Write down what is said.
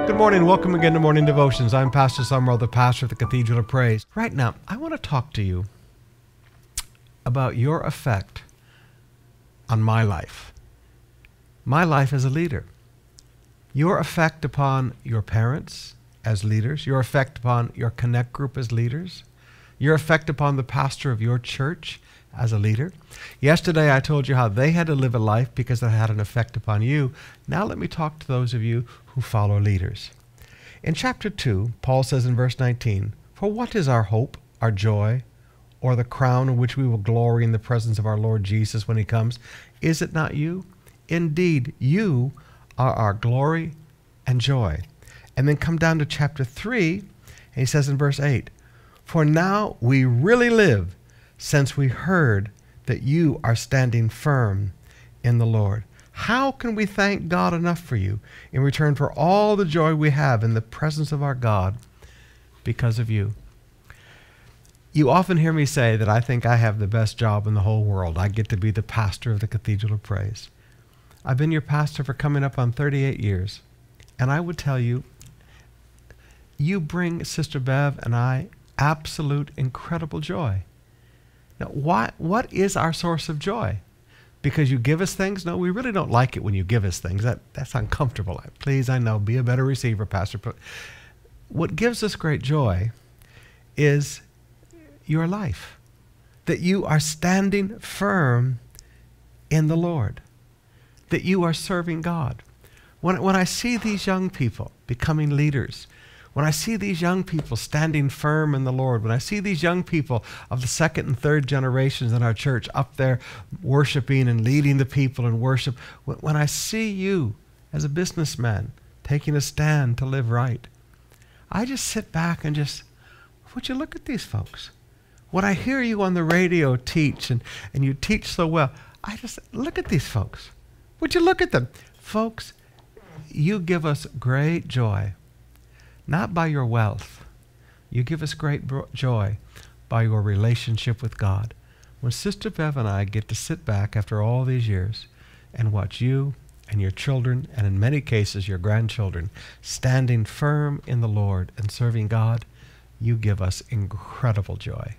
Good morning. Welcome again to Morning Devotions. I'm Pastor Sumrall, the pastor of the Cathedral of Praise. Right now, I want to talk to you about your effect on my life as a leader. Your effect upon your parents as leaders, your effect upon your connect group as leaders, your effect upon the pastor of your church as a leader. Yesterday I told you how they had to live a life because it had an effect upon you. Now let me talk to those of you who follow leaders. In chapter 2, Paul says in verse 19, "For what is our hope, our joy, or the crown in which we will glory in the presence of our Lord Jesus when he comes? Is it not you? Indeed, you are our glory and joy." And then come down to chapter 3, and he says in verse 8, "For now we really live, since we heard that you are standing firm in the Lord." How can we thank God enough for you in return for all the joy we have in the presence of our God because of you? You often hear me say that I think I have the best job in the whole world. I get to be the pastor of the Cathedral of Praise. I've been your pastor for coming up on 38 years. And I would tell you, you bring Sister Bev and I absolute incredible joy. Now, what is our source of joy? Because you give us things? No, we really don't like it when you give us things. That's uncomfortable. Please, I know, be a better receiver, Pastor. What gives us great joy is your life, that you are standing firm in the Lord, that you are serving God. When I see these young people becoming leaders, when I see these young people standing firm in the Lord, when I see these young people of the second and third generations in our church up there worshiping and leading the people in worship, when I see you as a businessman taking a stand to live right, I just sit back and would you look at these folks? When I hear you on the radio teach, and you teach so well, I just look at these folks. Would you look at them? Folks, you give us great joy. Not by your wealth. You give us great joy by your relationship with God. When Sister Bev and I get to sit back after all these years and watch you and your children, and in many cases your grandchildren, standing firm in the Lord and serving God, you give us incredible joy.